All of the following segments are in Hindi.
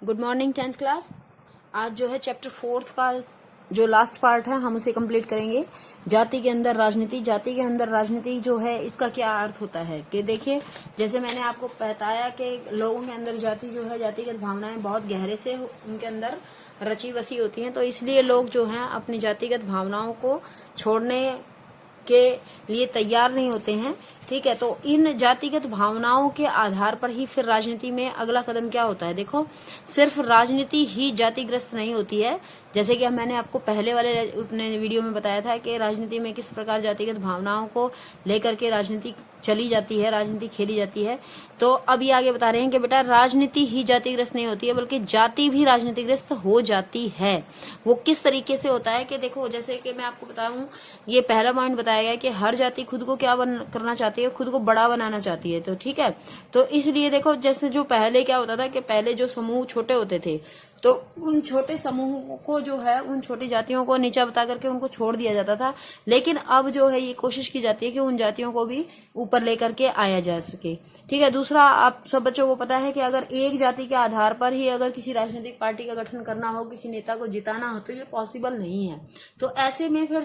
Good morning 10th class. आज जो है चैप्टर 4 का जो लास्ट पार्ट है हम उसे कंप्लीट करेंगे। जाति के अंदर राजनीति। जाति के अंदर राजनीति जो है इसका क्या अर्थ होता है कि देखिए, जैसे मैंने आपको बताया कि लोगों के अंदर जाति जो है, जातिगत भावनाएं बहुत गहरे से उनके अंदर रची बसी होती हैं, तो इसलिए लोग जो हैं अपनी जातिगत भावनाओं को छोड़ने के लिए तैयार नहीं होते हैं। ठीक है, तो इन जातिगत भावनाओं के आधार पर ही फिर राजनीति में अगला कदम क्या होता है। देखो, सिर्फ राजनीति ही जातिग्रस्त नहीं होती है। जैसे कि मैंने आपको पहले वाले अपने वीडियो में बताया था कि राजनीति में किस प्रकार जातिगत भावनाओं को लेकर के राजनीति चली जाती है, राजनीति खेली जाती है। तो अब ये आगे बता रहे हैं कि बेटा राजनीति ही जातिग्रस्त नहीं होती है, बल्कि जाति भी राजनीतिग्रस्त हो जाती है। वो किस तरीके से होता है कि देखो, जैसे कि मैं आपको बताऊं, ये पहला पॉइंट बताया गया कि हर जाति खुद को क्या करना चाहती है, खुद को बड़ा बनाना चाहती है। तो ठीक है, तो इसलिए देखो, जैसे जो पहले क्या होता था कि पहले जो समूह छोटे होते थे, तो उन छोटे समूहों को जो है, उन छोटी जातियों को नीचा बता करके उनको छोड़ दिया जाता था। लेकिन अब जो है ये कोशिश की जाती है कि उन जातियों को भी ऊपर लेकर के आया जा सके। ठीक है, दूसरा, आप सब बच्चों को पता है कि अगर एक जाति के आधार पर ही अगर किसी राजनीतिक पार्टी का गठन करना हो, किसी नेता को जिताना हो, तो ये पॉसिबल नहीं है। तो ऐसे में फिर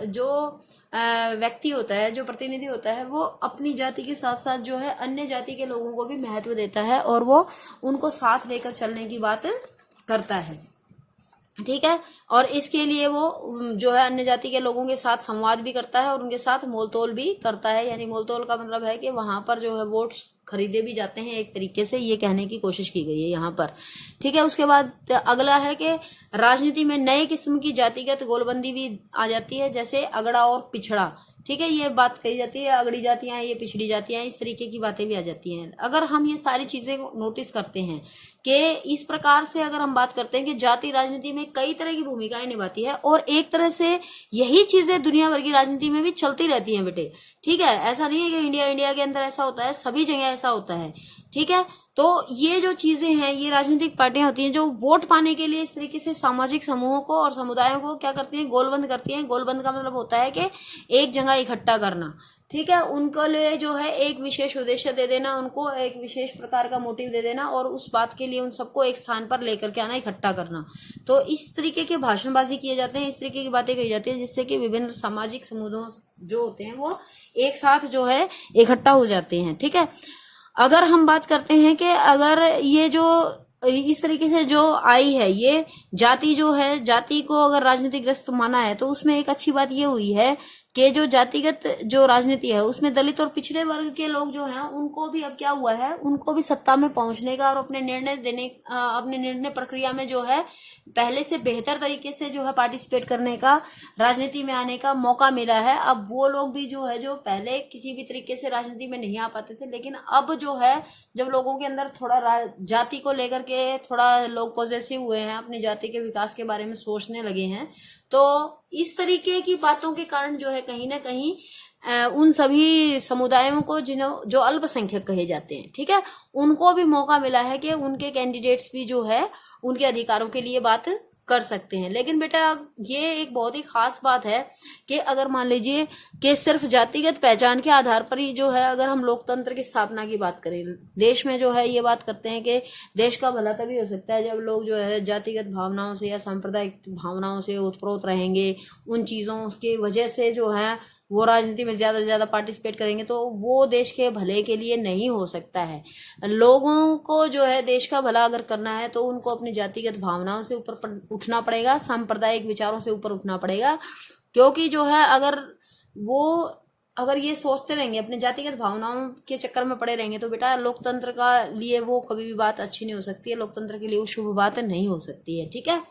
जो व्यक्ति होता है, जो प्रतिनिधि होता है, वो अपनी जाति के साथ साथ जो है अन्य जाति के लोगों को भी महत्व देता है और वो उनको साथ लेकर चलने की बात करता है। ठीक है, और इसके लिए वो जो है अन्य जाति के लोगों के साथ संवाद भी करता है और उनके साथ मोलतोल भी करता है। यानी मोलतोल का मतलब है कि वहां पर जो है वोट खरीदे भी जाते हैं, एक तरीके से ये कहने की कोशिश की गई है यहाँ पर। ठीक है, उसके बाद अगला है कि राजनीति में नए किस्म की जातिगत गोलबंदी भी आ जाती है, जैसे अगड़ा और पिछड़ा। ठीक है, ये बात कही जाती है, अगड़ी जातियां, ये पिछड़ी जातियां, इस तरीके की बातें भी आ जाती हैं। अगर हम ये सारी चीजें नोटिस करते हैं कि इस प्रकार से अगर हम बात करते हैं कि जाति राजनीति में कई तरह की भूमिकाएं निभाती है और एक तरह से यही चीजें दुनिया भर की राजनीति में भी चलती रहती हैं बेटे। ठीक है, ऐसा नहीं है कि इंडिया के अंदर ऐसा होता है, सभी जगह ऐसा होता है। ठीक है, तो ये जो चीजें हैं, ये राजनीतिक पार्टियां होती हैं जो वोट पाने के लिए इस तरीके से सामाजिक समूहों को और समुदायों को क्या करती हैं, गोलबंद करती हैं। गोलबंद का मतलब होता है कि एक जगह इकट्ठा करना। ठीक है, उनको लिए जो है एक विशेष उद्देश्य दे देना, उनको एक विशेष प्रकार का मोटिव दे देना और उस बात के लिए उन सबको एक स्थान पर लेकर के आना, इकट्ठा करना। तो इस तरीके के भाषणबाजी किए जाते हैं, इस तरीके की बातें कही जाती है, जिससे कि विभिन्न सामाजिक समूहों जो होते हैं वो एक साथ जो है इकट्ठा हो जाते हैं। ठीक है, अगर हम बात करते हैं कि अगर ये जो इस तरीके से जो आई है, ये जाति जो है, जाति को अगर राजनीतिग्रस्त माना है, तो उसमें एक अच्छी बात ये हुई है कि जो जातिगत जो राजनीति है उसमें दलित और पिछड़े वर्ग के लोग जो हैं उनको भी अब क्या हुआ है, उनको भी सत्ता में पहुंचने का और अपने निर्णय प्रक्रिया में जो है पहले से बेहतर तरीके से जो है पार्टिसिपेट करने का, राजनीति में आने का मौका मिला है। अब वो लोग भी जो है, जो पहले किसी भी तरीके से राजनीति में नहीं आ पाते थे, लेकिन अब जो है जब लोगों के अंदर थोड़ा जाति को लेकर के थोड़ा लोग पॉजिटिव हुए हैं, अपनी जाति के विकास के बारे में सोचने लगे हैं, तो इस तरीके की बातों के कारण जो है कहीं ना कहीं उन सभी समुदायों को जो अल्पसंख्यक कहे जाते हैं, ठीक है, उनको भी मौका मिला है कि उनके कैंडिडेट्स भी जो है उनके अधिकारों के लिए बात कर सकते हैं। लेकिन बेटा ये एक बहुत ही खास बात है कि अगर मान लीजिए कि सिर्फ जातिगत पहचान के आधार पर ही जो है, अगर हम लोकतंत्र की स्थापना की बात करें, देश में जो है ये बात करते हैं कि देश का भला तभी हो सकता है जब लोग जो है जातिगत भावनाओं से या सांप्रदायिक भावनाओं से ओतप्रोत रहेंगे, उन चीजों की वजह से जो है वो राजनीति में ज्यादा से ज्यादा पार्टिसिपेट करेंगे, तो वो देश के भले के लिए नहीं हो सकता है। लोगों को जो है देश का भला अगर करना है तो उनको अपनी जातिगत भावनाओं से ऊपर उठना पड़ेगा, सांप्रदायिक विचारों से ऊपर उठना पड़ेगा। क्योंकि जो है अगर ये सोचते रहेंगे, अपने जातिगत भावनाओं के चक्कर में पड़े रहेंगे, तो बेटा लोकतंत्र का लिए वो कभी भी बात अच्छी नहीं हो सकती है, लोकतंत्र के लिए वो शुभ बात नहीं हो सकती है। ठीक है,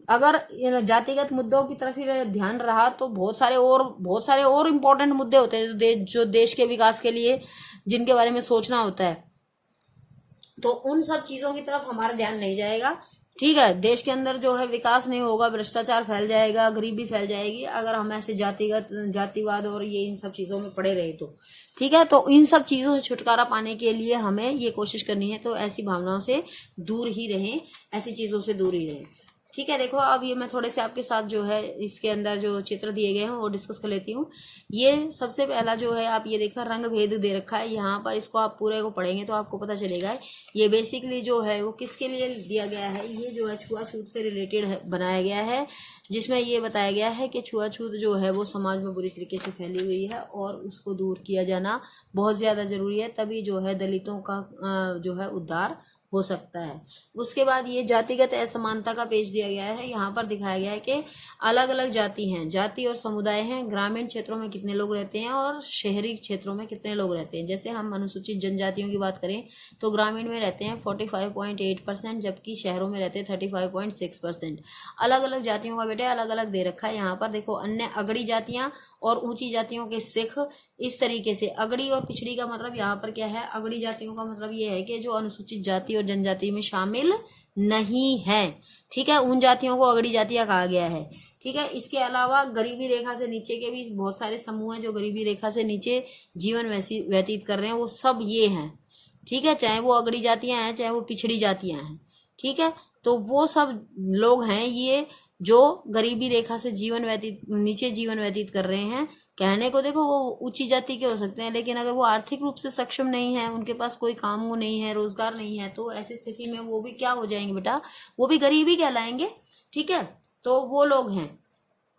अगर जातिगत मुद्दों की तरफ ही ध्यान रहा तो बहुत सारे और इम्पोर्टेंट मुद्दे होते हैं जो देश के विकास के लिए जिनके बारे में सोचना होता है, तो उन सब चीजों की तरफ हमारा ध्यान नहीं जाएगा। ठीक है, देश के अंदर जो है विकास नहीं होगा, भ्रष्टाचार फैल जाएगा, गरीबी फैल जाएगी, अगर हम ऐसे जातिवाद और ये इन सब चीजों में पड़े रहे तो। ठीक है, तो इन सब चीजों से छुटकारा पाने के लिए हमें ये कोशिश करनी है, तो ऐसी भावनाओं से दूर ही रहें, ऐसी चीजों से दूर ही रहें। ठीक है। देखो अब ये मैं थोड़े से आपके साथ जो है इसके अंदर जो चित्र दिए गए हैं वो डिस्कस कर लेती हूँ। ये सबसे पहला जो है आप ये देखा रंग भेद दे रखा है यहाँ पर, इसको आप पूरे को पढ़ेंगे तो आपको पता चलेगा ये बेसिकली जो है वो किसके लिए दिया गया है। ये जो है छुआछूत से रिलेटेड बनाया गया है, जिसमें ये बताया गया है कि छुआछूत जो है वो समाज में बुरी तरीके से फैली हुई है और उसको दूर किया जाना बहुत ज्यादा जरूरी है, तभी जो है दलितों का जो है उद्धार हो सकता है। उसके बाद ये जातिगत असमानता का पेज दिया गया है। यहाँ पर दिखाया गया है कि अलग अलग जाति हैं, जाति और समुदाय हैं, ग्रामीण क्षेत्रों में कितने लोग रहते हैं और शहरी क्षेत्रों में कितने लोग रहते हैं। जैसे हम अनुसूचित जनजातियों की बात करें तो ग्रामीण में रहते हैं 45.8%, जबकि शहरों में रहते हैं 35.6%। अलग अलग जातियों का बेटा अलग अलग दे रखा है। यहाँ पर देखो अन्य अगड़ी जातियां और ऊंची जातियों के सिख, इस तरीके से अगड़ी और पिछड़ी का मतलब यहाँ पर क्या है, अगड़ी जातियों का मतलब ये है कि जो अनुसूचित जाति और जनजाति में शामिल नहीं है। ठीक है, उन जातियों को अगड़ी जातियां कहा गया है। ठीक है, इसके अलावा गरीबी रेखा से नीचे के भी बहुत सारे समूह हैं जो गरीबी रेखा से नीचे जीवन व्यतीत कर रहे हैं, वो सब ये हैं। ठीक है, चाहे वो अगड़ी जातियां हैं चाहे वो पिछड़ी जातियां हैं। ठीक है, तो वो सब लोग हैं ये जो गरीबी रेखा से नीचे जीवन व्यतीत कर रहे हैं। कहने को देखो वो ऊंची जाति के हो सकते हैं, लेकिन अगर वो आर्थिक रूप से सक्षम नहीं है, उनके पास कोई काम नहीं है, रोजगार नहीं है, तो ऐसी स्थिति में वो भी क्या हो जाएंगे बेटा, वो भी गरीब ही कहलाएंगे। ठीक है, तो वो लोग हैं,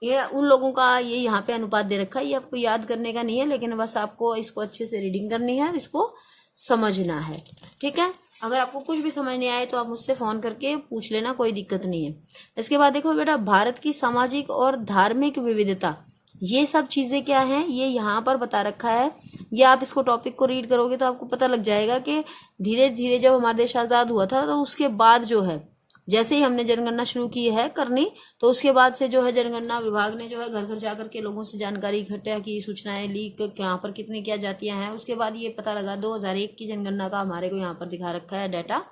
ये उन लोगों का ये यहाँ पे अनुपात दे रखा है। ये आपको याद करने का नहीं है, लेकिन बस आपको इसको अच्छे से रीडिंग करनी है और इसको समझना है। ठीक है, अगर आपको कुछ भी समझ नहीं आए तो आप मुझसे फोन करके पूछ लेना, कोई दिक्कत नहीं है। इसके बाद देखो बेटा, भारत की सामाजिक और धार्मिक विविधता, ये सब चीजें क्या हैं ये यहाँ पर बता रखा है। ये आप इसको टॉपिक को रीड करोगे तो आपको पता लग जाएगा कि धीरे धीरे जब हमारा देश आजाद हुआ था तो उसके बाद जो है जैसे ही हमने जनगणना शुरू की है करनी, तो उसके बाद से जो है जनगणना विभाग ने जो है घर घर जाकर के लोगों से जानकारी इकट्ठा की, सूचनाएं ली कि यहाँ पर कितनी क्या जातियां हैं। उसके बाद ये पता लगा 2001 की जनगणना का हमारे को यहाँ पर दिखा रखा है डाटा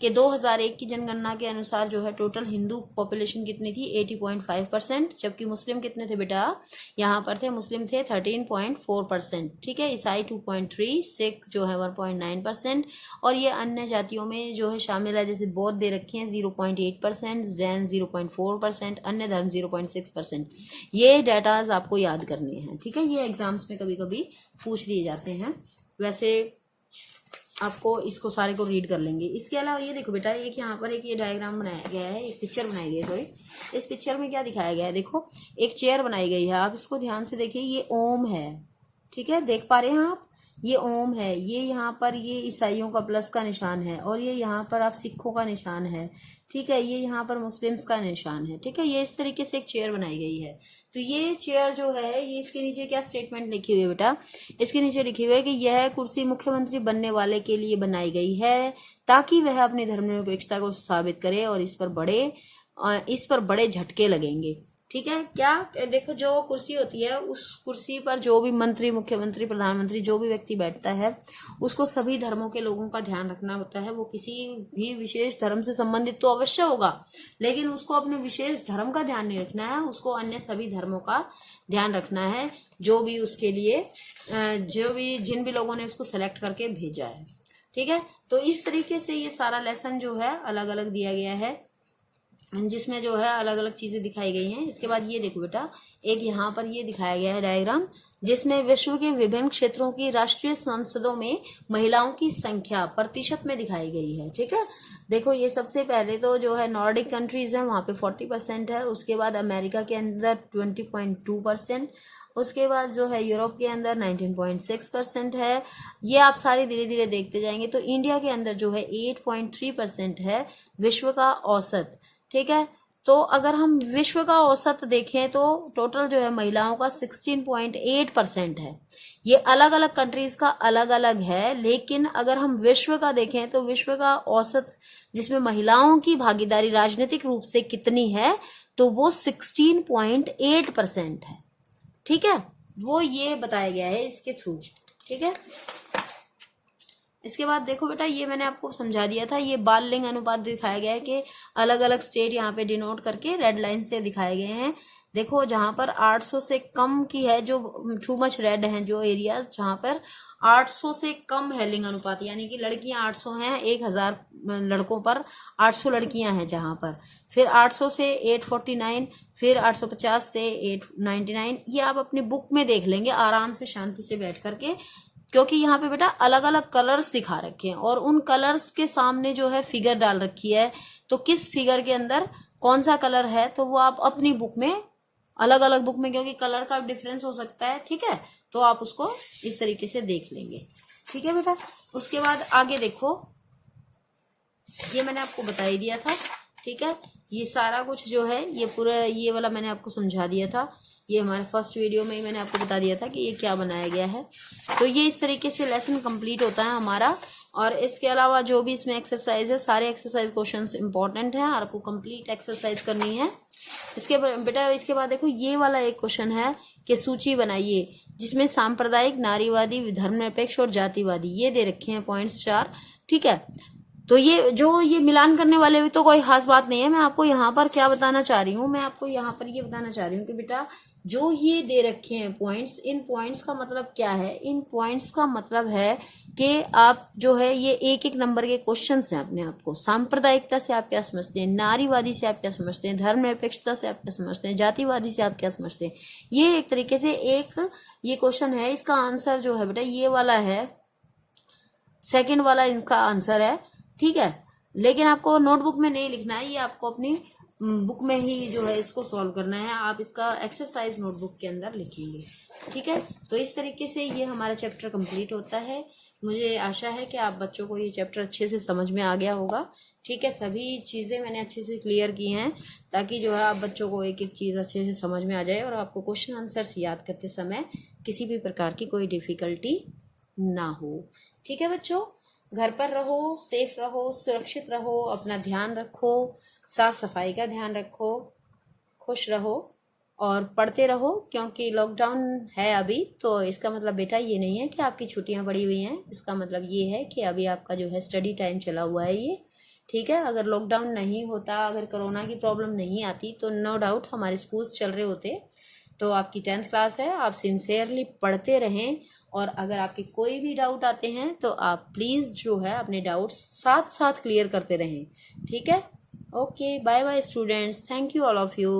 कि 2001 की जनगणना के अनुसार जो है टोटल हिंदू पॉपुलेशन कितनी थी 80.5%, जबकि मुस्लिम कितने थे बेटा, यहाँ पर थे मुस्लिम थे 13.4%। ठीक है, ईसाई 2.3, सिख जो है 1.9%, और ये अन्य जातियों में जो है शामिल है, जैसे बौद्ध दे रखे हैं 0.8%, जैन 0.4%, अन्य धर्म 0.6%। ये डाटाज आपको याद करने हैं। ठीक है, ये एग्जाम्स में कभी कभी पूछ लिए जाते हैं, वैसे आपको इसको सारे को रीड कर लेंगे। इसके अलावा ये देखो बेटा, एक यहाँ पर एक ये डायग्राम बनाया गया है, एक पिक्चर बनाई गई है, सॉरी, इस पिक्चर में क्या दिखाया गया है, देखो एक चेयर बनाई गई है, आप इसको ध्यान से देखिए, ये ओम है। ठीक है, देख पा रहे हैं आप, ये ओम है, ये यहाँ पर ये ईसाइयों का प्लस का निशान है, और ये यहाँ पर आप सिखों का निशान है। ठीक है, ये यहाँ पर मुस्लिम्स का निशान है। ठीक है, ये इस तरीके से एक चेयर बनाई गई है। तो ये चेयर जो है ये इसके नीचे क्या स्टेटमेंट लिखी हुई है बेटा, इसके नीचे लिखी हुई है कि यह कुर्सी मुख्यमंत्री बनने वाले के लिए बनाई गई है ताकि वह अपनी धर्मनिरपेक्षता को साबित करे और इस पर बड़े झटके लगेंगे। ठीक है, क्या देखो, जो कुर्सी होती है उस कुर्सी पर जो भी मंत्री, मुख्यमंत्री, प्रधानमंत्री, जो भी व्यक्ति बैठता है उसको सभी धर्मों के लोगों का ध्यान रखना होता है। वो किसी भी विशेष धर्म से संबंधित तो अवश्य होगा, लेकिन उसको अपने विशेष धर्म का ध्यान नहीं रखना है, उसको अन्य सभी धर्मों का ध्यान रखना है, जो भी उसके लिए जिन भी लोगों ने उसको सेलेक्ट करके भेजा है। ठीक है, तो इस तरीके से ये सारा लेसन जो है अलग अलग दिया गया है, जिसमें जो है अलग अलग चीजें दिखाई गई हैं। इसके बाद ये देखो बेटा, एक यहाँ पर ये दिखाया गया है डायग्राम, जिसमें विश्व के विभिन्न क्षेत्रों की राष्ट्रीय संसदों में महिलाओं की संख्या प्रतिशत में दिखाई गई है। ठीक है, देखो ये सबसे पहले तो जो है नॉर्डिक कंट्रीज है, वहां पे 40% है। उसके बाद अमेरिका के अंदर 20.2%, उसके बाद जो है यूरोप के अंदर 19.6% है। ये आप सारे धीरे धीरे देखते जाएंगे। तो इंडिया के अंदर जो है 8.3% है विश्व का औसत। ठीक है, तो अगर हम विश्व का औसत देखें तो टोटल जो है महिलाओं का 16.8% है। ये अलग अलग कंट्रीज का अलग अलग है, लेकिन अगर हम विश्व का देखें तो विश्व का औसत जिसमें महिलाओं की भागीदारी राजनीतिक रूप से कितनी है, तो वो 16.8% है। ठीक है, वो ये बताया गया है इसके थ्रू। ठीक है, इसके बाद देखो बेटा, ये मैंने आपको समझा दिया था, ये बाल लिंग अनुपात दिखाया गया है कि अलग अलग स्टेट यहाँ पे डिनोट करके रेड लाइन से दिखाए गए हैं। देखो जहां पर 800 से कम की है, जो टू मच रेड है, जो एरियाज जहां पर 800 से कम है लिंग अनुपात, यानी कि लड़कियां 800 हैं, 1000 लड़कों पर 800 लड़कियां हैं जहां पर, फिर 800 से 849, फिर 850 से 899, ये आप अपनी बुक में देख लेंगे आराम से शांति से बैठ करके, क्योंकि यहाँ पे बेटा अलग अलग कलर्स दिखा रखे हैं और उन कलर्स के सामने जो है फिगर डाल रखी है, तो किस फिगर के अंदर कौन सा कलर है, तो वो आप अपनी बुक में, अलग अलग बुक में, क्योंकि कलर का डिफरेंस हो सकता है, ठीक है, तो आप उसको इस तरीके से देख लेंगे। ठीक है बेटा, उसके बाद आगे देखो, ये मैंने आपको बता ही दिया था, ठीक है, ये सारा कुछ जो है ये पूरा ये वाला मैंने आपको समझा दिया था, ये हमारे फर्स्ट वीडियो में ही मैंने आपको बता दिया था कि ये क्या बनाया गया है। तो ये इस तरीके से लेसन कंप्लीट होता है हमारा। और इसके अलावा जो भी इसमें एक्सरसाइज है, सारे एक्सरसाइज क्वेश्चंस इंपॉर्टेंट है और आपको कंप्लीट एक्सरसाइज करनी है। इसके बेटा इसके बाद देखो ये वाला एक क्वेश्चन है कि सूची बनाइए जिसमें सांप्रदायिक, नारीवादी, धर्मनिरपेक्ष और जातिवादी ये दे रखे हैं पॉइंट्स 4। ठीक है, तो ये मिलान करने वाले भी तो कोई खास बात नहीं है। मैं आपको यहाँ पर क्या बताना चाह रही हूँ, मैं आपको यहाँ पर ये बताना चाह रही हूँ कि बेटा जो ये दे रखे हैं पॉइंट्स, इन पॉइंट्स का मतलब क्या है, इन पॉइंट्स का मतलब है कि आप जो है ये एक एक नंबर के क्वेश्चन हैं अपने आप को। सांप्रदायिकता से आप क्या समझते हैं, नारीवादी से आप क्या समझते हैं, धर्मनिरपेक्षता से आप क्या समझते हैं, जातिवादी से आप क्या समझते हैं, ये एक तरीके से एक ये क्वेश्चन है। इसका आंसर जो है बेटा ये वाला है, सेकेंड वाला इनका आंसर है। ठीक है, लेकिन आपको नोटबुक में नहीं लिखना है, ये आपको अपनी बुक में ही जो है इसको सॉल्व करना है। आप इसका एक्सरसाइज नोटबुक के अंदर लिखेंगे। ठीक है, तो इस तरीके से ये हमारा चैप्टर कंप्लीट होता है। मुझे आशा है कि आप बच्चों को ये चैप्टर अच्छे से समझ में आ गया होगा। ठीक है, सभी चीज़ें मैंने अच्छे से क्लियर की हैं ताकि जो है आप बच्चों को एक एक चीज़ अच्छे से समझ में आ जाए और आपको क्वेश्चन आंसर्स याद करते समय किसी भी प्रकार की कोई डिफिकल्टी ना हो। ठीक है बच्चों, घर पर रहो, सेफ रहो, सुरक्षित रहो, अपना ध्यान रखो, साफ सफाई का ध्यान रखो, खुश रहो और पढ़ते रहो, क्योंकि लॉकडाउन है अभी। तो इसका मतलब बेटा ये नहीं है कि आपकी छुट्टियां पड़ी हुई हैं, इसका मतलब ये है कि अभी आपका जो है स्टडी टाइम चला हुआ है ये। ठीक है, अगर लॉकडाउन नहीं होता, अगर कोरोना की प्रॉब्लम नहीं आती तो नो डाउट हमारे स्कूल्स चल रहे होते। तो आपकी 10th क्लास है, आप सिंसियरली पढ़ते रहें और अगर आपके कोई भी डाउट आते हैं तो आप प्लीज़ जो है अपने डाउट्स साथ साथ क्लियर करते रहें। ठीक है, okay, bye bye students, thank you all of you.